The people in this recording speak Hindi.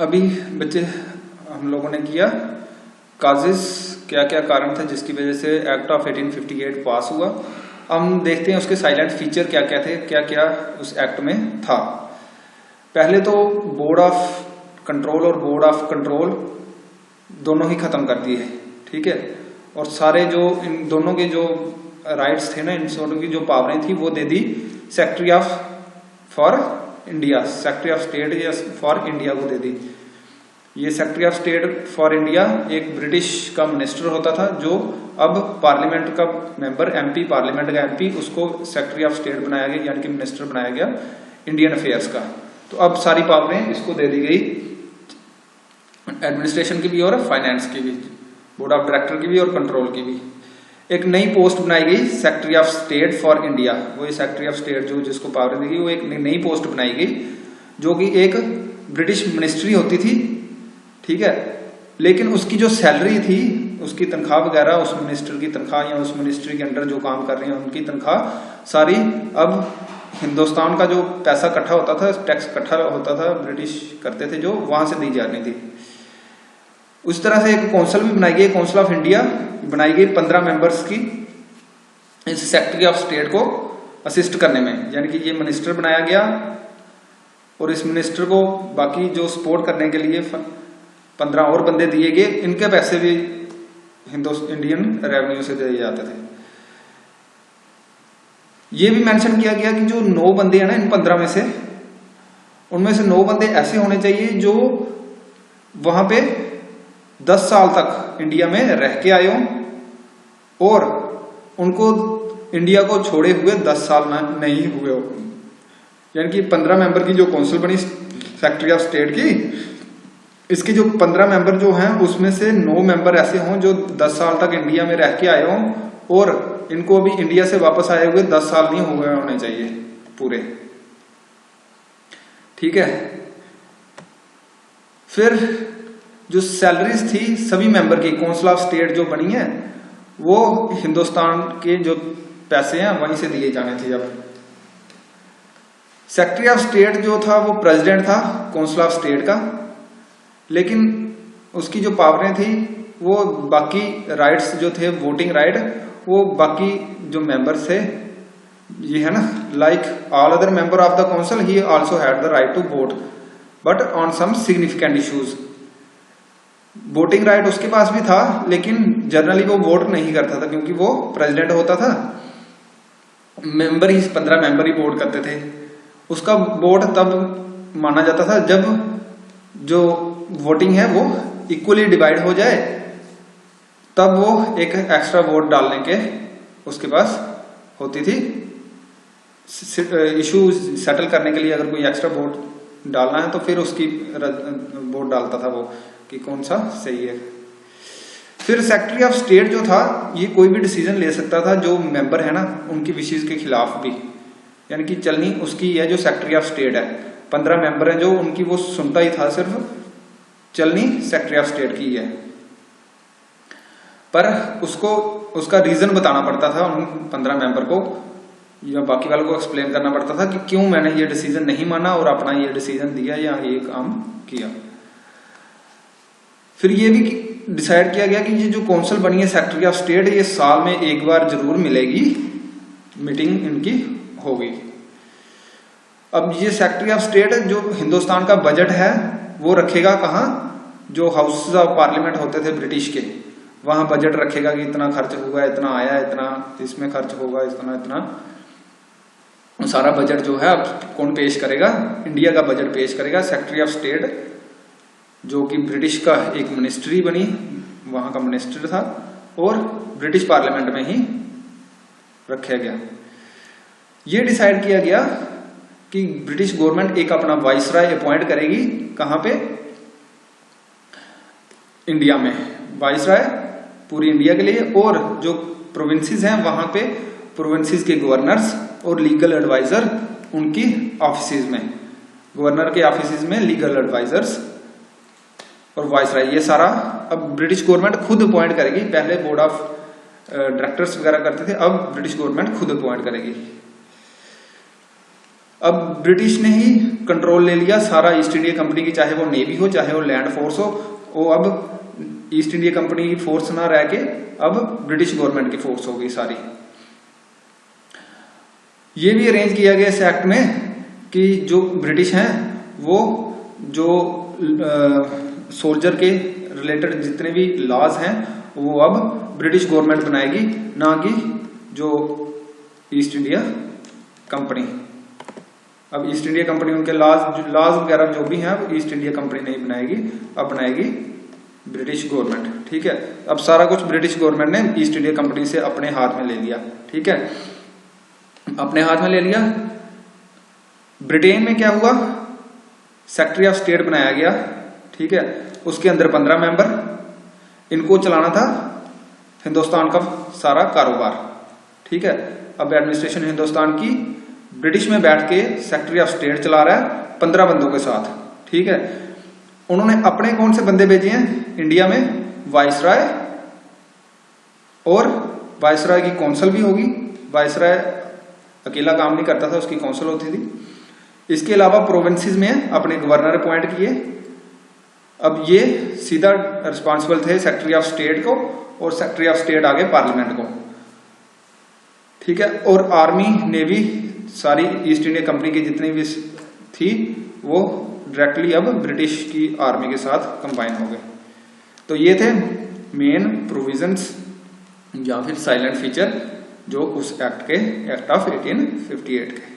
अभी बच्चे हम लोगों ने किया काजेस, क्या क्या कारण था जिसकी वजह से एक्ट ऑफ 1858 पास हुआ। हम देखते हैं उसके साइलेंट फीचर क्या क्या थे, क्या क्या उस एक्ट में था। पहले तो बोर्ड ऑफ कंट्रोल और बोर्ड ऑफ कंट्रोल दोनों ही खत्म कर दिए, ठीक है। और सारे जो इन दोनों के जो राइट्स थे ना, इन दोनों की जो पावरें थी वो दे दी secretary of for India, secretary of state या फॉर इंडिया को दे दी। ये secretary of state for India एक ब्रिटिश का मिनिस्टर होता था, जो अब पार्लियामेंट का मेंबर, एमपी, पार्लियामेंट का एमपी, उसको सेक्रेटरी ऑफ स्टेट बनाया गया, यानी कि मिनिस्टर बनाया गया इंडियन अफेयर्स का। तो अब सारी पावरें इसको दे दी गई, एडमिनिस्ट्रेशन की भी और फाइनेंस की भी, बोर्ड ऑफ डायरेक्टर की भी और कंट्रोल की भी। एक नई पोस्ट बनाई गई secretary of state for India. वो सेक्रेटरी ऑफ स्टेट जो जिसको पावर दी गई, वो एक नई पोस्ट बनाई गई जो कि एक ब्रिटिश मिनिस्ट्री होती थी, ठीक है। लेकिन उसकी जो सैलरी थी, उसकी तनख्वाह वगैरह, उस मिनिस्टर की तनख्वाह या उस मिनिस्ट्री के अंडर जो काम कर रहे हैं उनकी तनख्वाह सारी अब हिंदुस्तान का जो पैसा इकट्ठा होता था, टैक्स इकट्ठा होता था, ब्रिटिश करते थे जो, वहां से दी जानी थी। उस तरह से एक काउंसिल भी बनाई गई, काउंसिल ऑफ इंडिया बनाई गई 15 मेंबर्स की, इस सेक्रेटरी ऑफ स्टेट को असिस्ट करने में। यानी कि ये मिनिस्टर बनाया गया और इस मिनिस्टर को बाकी जो सपोर्ट करने के लिए 15 और बंदे दिए गए। इनके पैसे भी इंडियन रेवेन्यू से दिए जाते थे। ये भी मेंशन किया गया कि जो 9 बंदे हैं ना इन 15 में से, उनमें से 9 बंदे ऐसे होने चाहिए जो वहां पे 10 साल तक इंडिया में रह के आए हों और उनको इंडिया को छोड़े हुए 10 साल नहीं हुए हो। यानी कि 15 मेंबर की जो काउंसिल बनी सेक्रेटरी ऑफ स्टेट की, इसके जो 15 मेंबर जो हैं उसमें से 9 मेंबर ऐसे हों जो 10 साल तक इंडिया में रह के आए हों और इनको अभी इंडिया से वापस आए हुए 10 साल नहीं हुए होने चाहिए पूरे, ठीक है। फिर जो सैलरीज थी सभी मेंबर की, काउंसिल ऑफ स्टेट जो बनी है वो हिंदुस्तान के जो पैसे हैं वहीं से दिए जाने थे। अब सेक्रेटरी ऑफ स्टेट जो था वो प्रेसिडेंट था काउंसिल ऑफ स्टेट का, लेकिन उसकी जो पावरें थी वो बाकी राइट्स जो थे, वोटिंग राइट, वो बाकी जो मेंबर्स थे, ये है ना, like all other member of the council he also had the right to vote but on some significant issues. Voting right उसके पास भी था, लेकिन जनरली वो वोट नहीं करता था क्योंकि वो प्रेसिडेंट होता था। मेंबर ही 15 मेंबर ही वोट करते थे। उसका वोट तब माना जाता था जब जो वोटिंग है वो इक्वली डिवाइड हो जाए, तब वो एक एक्स्ट्रा वोट डालने के उसके पास होती थी। इशू सेटल करने के लिए अगर कोई एक्स्ट्रा वोट डालना है तो फिर उसकी वोट डालता था वो कि कौन सा सही है। फिर सेक्रेटरी ऑफ स्टेट जो था ये कोई भी डिसीजन ले सकता था जो मेंबर है ना उनकी विशेष के खिलाफ भी, यानी कि चलनी उसकी है जो सेक्रेटरी ऑफ स्टेट है। 15 मेंबर हैं जो उनकी, वो सुनता ही था, सिर्फ चलनी सेक्रेटरी ऑफ स्टेट की है। पर उसको उसका रीजन बताना पड़ता था उन 15 मेंबर को, या बाकी वालों को एक्सप्लेन करना पड़ता था कि क्यों मैंने ये डिसीजन नहीं माना और अपना ये डिसीजन दिया या ये काम किया। फिर ये भी डिसाइड किया गया कि ये जो काउंसिल बनी है सेक्रेटरी ऑफ स्टेट, ये साल में एक बार जरूर मिलेगी, मीटिंग इनकी होगी। अब ये सेक्रेटरी ऑफ स्टेट जो हिंदुस्तान का बजट है वो रखेगा कहाँ, जो हाउसेस ऑफ पार्लियामेंट होते थे ब्रिटिश के, वहां बजट रखेगा कि इतना खर्च हुआ, इतना आया, इतना इसमें खर्च होगा, इतना सारा बजट जो है अब कौन पेश करेगा, इंडिया का बजट पेश करेगा। सेक्रेटरी ऑफ स्टेट जो कि ब्रिटिश का एक मिनिस्ट्री बनी, वहां का मिनिस्टर था और ब्रिटिश पार्लियामेंट में ही रखा गया। ये डिसाइड किया गया कि ब्रिटिश गवर्नमेंट एक अपना वाइसराय अपॉइंट करेगी, कहां पे, इंडिया में, वाइसराय पूरी इंडिया के लिए, और जो प्रोविंसेस हैं वहां पे प्रोविंसेस के गवर्नर्स और लीगल एडवाइजर उनकी ऑफिसेज में, गवर्नर के ऑफिसेज में लीगल एडवाइजर्स और वाइसराय, ये सारा अब ब्रिटिश गवर्नमेंट खुद अपॉइंट करेगी। पहले बोर्ड ऑफ डायरेक्टर्स वगैरह करते थे, अब ब्रिटिश गवर्नमेंट खुद अपॉइंट करेगी। अब ब्रिटिश ने ही कंट्रोल ले लिया सारा ईस्ट इंडिया कंपनी की, चाहे वो नेवी हो चाहे वो लैंड फोर्स हो, वो अब ईस्ट इंडिया कंपनी की फोर्स ना रह के अब ब्रिटिश गवर्नमेंट की फोर्स हो गई सारी। ये भी अरेंज किया गया इस एक्ट में कि जो ब्रिटिश हैं वो जो सोल्जर के रिलेटेड जितने भी लॉज हैं वो अब ब्रिटिश गवर्नमेंट बनाएगी, ना कि जो ईस्ट इंडिया कंपनी। अब ईस्ट इंडिया कंपनी उनके लॉज वगैरह जो भी हैं अब ईस्ट इंडिया कंपनी नहीं बनाएगी, अब बनाएगी ब्रिटिश गवर्नमेंट। ठीक है, अब सारा कुछ ब्रिटिश गवर्नमेंट ने ईस्ट इंडिया कंपनी से अपने हाथ में ले लिया। ठीक है, अपने हाथ में ले लिया। ब्रिटेन में क्या हुआ, सेक्रेटरी ऑफ स्टेट बनाया गया। ठीक है, उसके अंदर 15 मेंबर, इनको चलाना था हिंदुस्तान का सारा कारोबार। ठीक है, अब एडमिनिस्ट्रेशन हिंदुस्तान की ब्रिटिश में बैठ के सेक्रेटरी ऑफ स्टेट चला रहा है 15 बंदों के साथ। ठीक है, उन्होंने अपने कौन से बंदे भेजे हैं इंडिया में, वाइसराय, और वाइसराय की काउंसिल भी होगी। वाइसराय अकेला काम नहीं करता था, उसकी काउंसिल होती थी। इसके अलावा प्रोविंसेस में अपने गवर्नर अपॉइंट किए। अब ये सीधा रिस्पॉन्सिबल थे सेक्रेटरी ऑफ स्टेट को, और सेक्रेटरी ऑफ स्टेट आगे पार्लियामेंट को। ठीक है, और आर्मी नेवी सारी ईस्ट इंडिया कंपनी की जितनी भी थी वो डायरेक्टली अब ब्रिटिश की आर्मी के साथ कंबाइन हो गए। तो ये थे मेन प्रोविजंस या फिर साइलेंट फीचर जो उस एक्ट ऑफ 1858 के।